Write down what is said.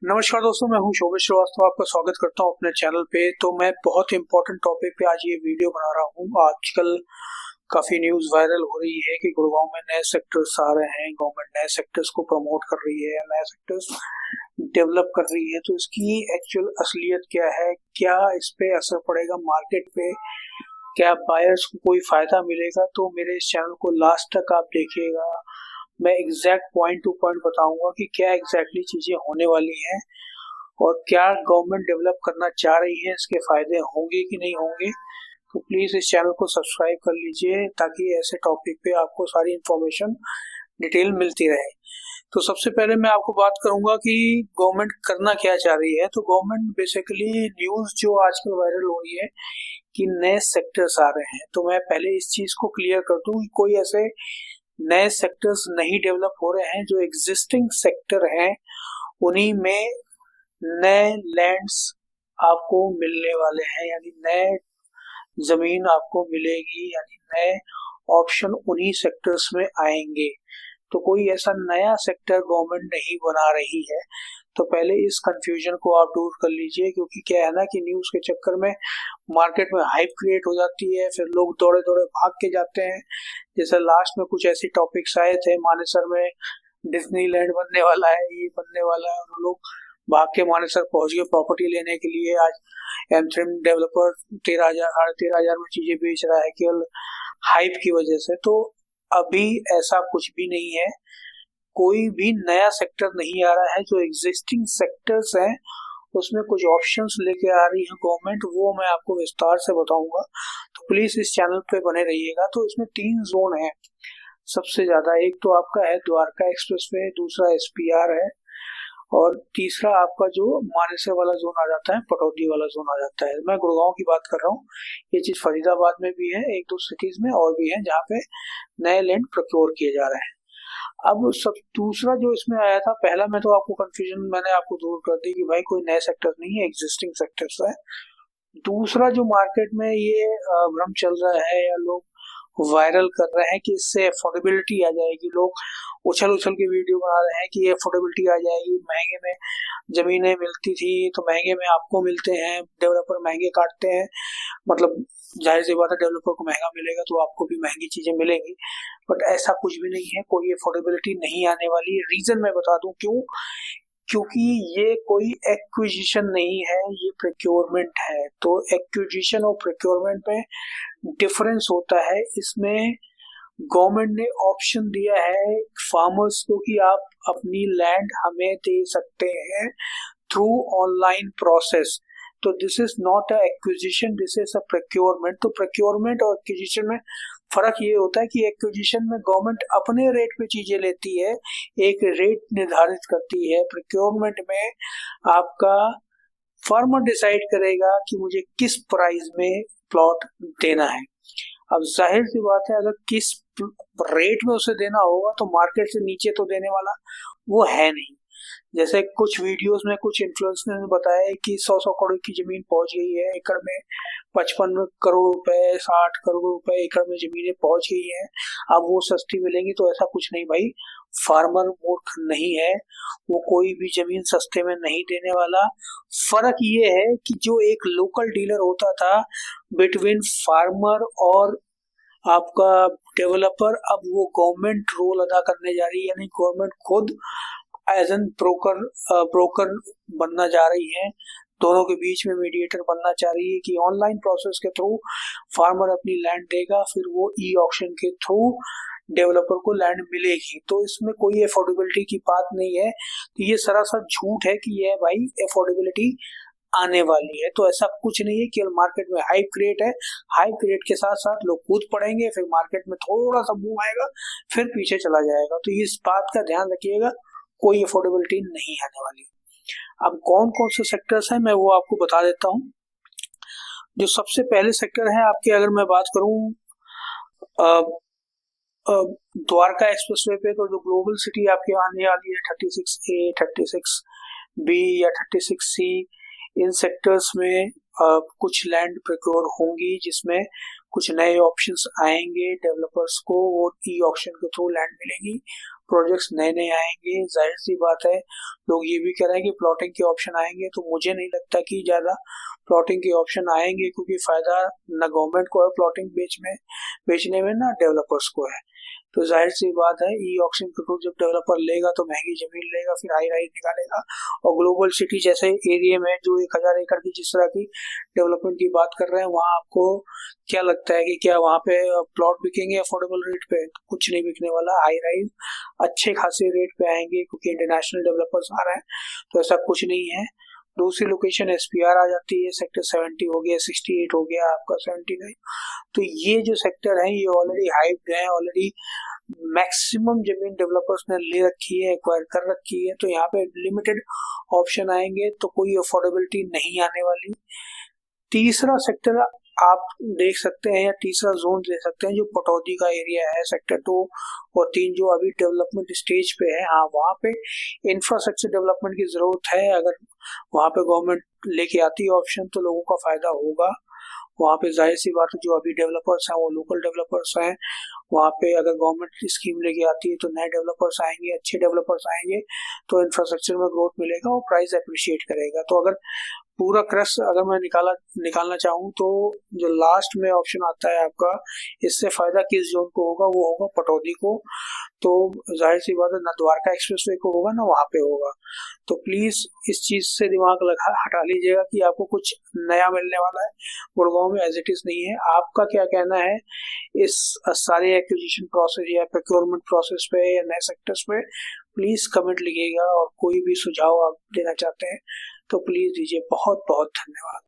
नमस्कार दोस्तों, मैं हूं शोभित श्रीवास्तव। आपका स्वागत करता हूं अपने चैनल पे। तो मैं बहुत इंपॉर्टेंट टॉपिक पे आज ये वीडियो बना रहा हूं। आजकल काफी न्यूज वायरल हो रही है कि गुड़गांव में नए सेक्टर्स आ रहे हैं, गवर्नमेंट नए सेक्टर्स को प्रमोट कर रही है, नए सेक्टर्स डेवलप कर रही है। तो इसकी एक्चुअल असलियत क्या है, क्या इस पे असर पड़ेगा मार्केट पे, क्या बायर्स को कोई फायदा मिलेगा? तो मेरे इस चैनल को लास्ट तक आप देखिएगा। मैं एग्जैक्ट पॉइंट टू पॉइंट बताऊंगा कि क्या एग्जैक्टली चीजें होने वाली हैं और क्या गवर्नमेंट डेवलप करना चाह रही है, इसके फायदे होंगे कि नहीं होंगे। तो प्लीज इस चैनल को सब्सक्राइब कर लीजिए ताकि ऐसे टॉपिक पे आपको सारी इंफॉर्मेशन डिटेल मिलती रहे। तो सबसे पहले मैं आपको बात करूंगा कि गवर्नमेंट करना क्या चाह रही है। तो गवर्नमेंट बेसिकली, न्यूज जो आजकल वायरल हो रही है कि नए सेक्टर्स आ रहे हैं, तो मैं पहले इस चीज को क्लियर कर दूं कि कोई ऐसे नए सेक्टर्स नहीं डेवलप हो रहे हैं। जो एग्जिस्टिंग सेक्टर हैं उन्हीं में नए लैंड्स आपको मिलने वाले हैं, यानी नए जमीन आपको मिलेगी, यानी नए ऑप्शन उन्हीं सेक्टर्स में आएंगे। तो कोई ऐसा नया सेक्टर गवर्नमेंट नहीं बना रही है। तो पहले इस कंफ्यूजन को आप दूर कर लीजिए, क्योंकि क्या है ना कि न्यूज के चक्कर में मार्केट में हाइप क्रिएट हो जाती है, फिर लोग दौड़े दौड़े भाग के जाते हैं। जैसे लास्ट में कुछ ऐसे टॉपिक्स आए थे, मानेसर में डिज्नीलैंड बनने वाला है, ये बनने वाला है, और लोग भाग के मानेसर पहुंच गए प्रॉपर्टी लेने के लिए। आज एमथ्रिम डेवलपर 13,000 13,000 में चीजें बेच रहा है केवल हाइप की वजह से। तो अभी ऐसा कुछ भी नहीं है, कोई भी नया सेक्टर नहीं आ रहा है। जो एग्जिस्टिंग सेक्टर्स हैं उसमें कुछ ऑप्शंस लेके आ रही है गवर्नमेंट, वो मैं आपको विस्तार से बताऊंगा। तो प्लीज इस चैनल पे बने रहिएगा। तो इसमें 3 जोन है सबसे ज्यादा। एक तो आपका है द्वारका एक्सप्रेसवे, दूसरा एसपीआर है, और तीसरा आपका जो मानेसर वाला जोन आ जाता है, पटौदी वाला जोन आ जाता है। मैं गुड़गांव की बात कर रहा हूँ। ये चीज फरीदाबाद में भी है, एक दो सिटीज में और भी है जहाँ पे नए लैंड प्रोक्योर किए जा रहे हैं। अब सब दूसरा जो इसमें आया था, पहला में तो आपको कंफ्यूजन मैंने आपको दूर कर दी कि भाई कोई नए सेक्टर नहीं है, एग्जिस्टिंग सेक्टर्स है। दूसरा जो मार्केट में ये भ्रम चल रहा है या लोग वायरल कर रहे हैं कि इससे अफोर्डेबिलिटी आ जाएगी, लोग उछल उछल के वीडियो बना रहे हैं कि ये अफोर्डेबिलिटी आ जाएगी, महंगे में जमीनें मिलती थी तो महंगे में आपको मिलते हैं, डेवलपर महंगे काटते हैं। मतलब जाहिर सी बात है, डेवलपर को महंगा मिलेगा तो आपको भी महंगी चीजें मिलेंगी। बट ऐसा कुछ भी नहीं है, कोई अफोर्डेबिलिटी नहीं आने वाली। रीजन मैं बता दूं क्यों। क्योंकि ये कोई एक्विजिशन नहीं है, ये प्रोक्योरमेंट है। तो एक्विजिशन और प्रोक्योरमेंट में डिफरेंस होता है। इसमें गवर्नमेंट ने ऑप्शन दिया है फार्मर्स को कि आप अपनी लैंड हमें दे सकते हैं थ्रू ऑनलाइन प्रोसेस। तो this is not a acquisition, this is a procurement. तो प्रोक्योरमेंट और एक्विजिशन में फर्क ये होता है कि एक्विजिशन में गवर्नमेंट अपने रेट पे चीजें लेती है, एक रेट निर्धारित करती है। प्रोक्योरमेंट में आपका फार्मर डिसाइड करेगा कि मुझे किस प्राइस में प्लॉट देना है। अब जाहिर सी बात है, अगर किस रेट में उसे देना होगा तो मार्केट से नीचे तो देने वाला वो है नहीं। जैसे कुछ वीडियोस में कुछ इन्फ्लुएंसर ने बताया कि 100 करोड़ की जमीन पहुंच गई है एकड़ में, 55 करोड़ रुपए, 60 करोड़ रुपए एकड़ में जमीनें पहुंच गई हैं, अब वो सस्ती मिलेंगी। तो ऐसा कुछ नहीं भाई, फार्मर मूर्ख नहीं है, वो कोई भी जमीन सस्ते में नहीं देने वाला। फर्क ये है कि जो एक लोकल डीलर होता था बिटवीन फार्मर और आपका डेवलपर, अब वो गवर्नमेंट रोल अदा करने जा रही है, यानी गवर्नमेंट खुद एज एन ब्रोकर बनना जा रही है, दोनों के बीच में मीडिएटर बनना चाह रही है कि ऑनलाइन प्रोसेस के थ्रू फार्मर अपनी लैंड देगा, फिर वो ई ऑक्शन के थ्रू डेवलपर को लैंड मिलेगी। तो इसमें कोई अफोर्डेबिलिटी की बात नहीं है। तो ये सरासर झूठ है कि ये भाई अफोर्डेबिलिटी आने वाली है। तो ऐसा कुछ नहीं है, केवल मार्केट में हाइप क्रिएट है। हाइप क्रिएट के साथ साथ लोग कूद पड़ेंगे, फिर मार्केट में थोड़ा सा बूम आएगा, फिर पीछे चला जाएगा। तो इस बात का ध्यान रखिएगा, कोई अफोर्डेबिलिटी नहीं आने वाली। अब कौन कौन से सेक्टर्स हैं मैं वो आपको बता देता हूँ। जो सबसे पहले सेक्टर है आपके, अगर मैं बात करूँ द्वारका एक्सप्रेसवे पे, तो जो ग्लोबल सिटी आपके आने वाली है 36A, 36B या 36C, इन सेक्टर्स में कुछ लैंड प्रोक्योर होंगी, जिसमें कुछ नए ऑप्शंस आएंगे डेवलपर्स को, वो ई ऑक्शन के थ्रू लैंड मिलेगी, प्रोजेक्ट्स नए नए आएंगे। जाहिर सी बात है लोग ये भी कह रहे हैं कि प्लॉटिंग के ऑप्शन आएंगे, तो मुझे नहीं लगता कि ज्यादा प्लॉटिंग के ऑप्शन आएंगे, क्योंकि फायदा न गवर्नमेंट को है प्लॉटिंग बेचने में, ना डेवलपर्स को है। तो जाहिर सी बात है ई ऑक्शन के थ्रू जब डेवलपर लेगा तो महंगी जमीन लेगा, फिर हाई राइज निकालेगा। और ग्लोबल सिटी जैसे एरिया में जो 1000 एकड़ की जिस तरह की डेवलपमेंट की बात कर रहे हैं, वहां आपको क्या लगता है कि क्या वहां पे प्लॉट बिकेंगे अफोर्डेबल रेट पे? कुछ नहीं बिकने वाला। हाई राइज अच्छे खासे रेट पे आएंगे क्योंकि इंटरनेशनल डेवलपर्स आ रहे हैं, तो ऐसा कुछ नहीं है। दूसरी लोकेशन एसपीआर आ जाती है, सेक्टर 70 हो गया, 68 हो गया, आपका 79। तो ये जो सेक्टर है ये ऑलरेडी हाइप्ड है, ऑलरेडी मैक्सिमम जमीन डेवलपर्स ने ले रखी है, एक्वायर कर रखी है। तो यहाँ पे लिमिटेड ऑप्शन आएंगे, तो कोई अफोर्डेबिलिटी नहीं आने वाली। तीसरा सेक्टर आप देख सकते हैं, या तीसरा जोन देख सकते हैं जो पटौदी का एरिया है, सेक्टर 2 और 3 जो अभी डेवलपमेंट स्टेज पे है। हाँ, वहाँ पे इंफ्रास्ट्रक्चर डेवलपमेंट की जरूरत है। अगर वहाँ पे गवर्नमेंट लेके आती है ऑप्शन तो लोगों का फायदा होगा। वहाँ पे जाहिर सी बात है जो अभी डेवलपर्स हैं वो लोकल डेवलपर्स हैं। वहाँ पे अगर गवर्नमेंट स्कीम लेके आती है तो नए डेवलपर्स आएंगे, अच्छे डेवलपर्स आएंगे, तो इंफ्रास्ट्रक्चर में ग्रोथ मिलेगा और प्राइस अप्रिशिएट करेगा। तो अगर पूरा क्रश अगर मैं निकालना चाहूँ तो जो लास्ट में ऑप्शन आता है आपका, इससे फायदा किस जोन को होगा? वो होगा पटौदी को। तो जाहिर सी बात है ना द्वारका एक्सप्रेसवे को होगा ना वहां पे होगा। तो प्लीज इस चीज से दिमाग हटा लीजिएगा कि आपको कुछ नया मिलने वाला है गुड़गांव में, एज इट इज नहीं है। आपका क्या कहना है इस सारे एक्विजिशन प्रोसेस या प्रोक्योरमेंट प्रोसेस पे या नए सेक्टर्स पे? प्लीज कमेंट लिखिएगा, और कोई भी सुझाव आप देना चाहते हैं तो प्लीज दीजिए। बहुत बहुत धन्यवाद।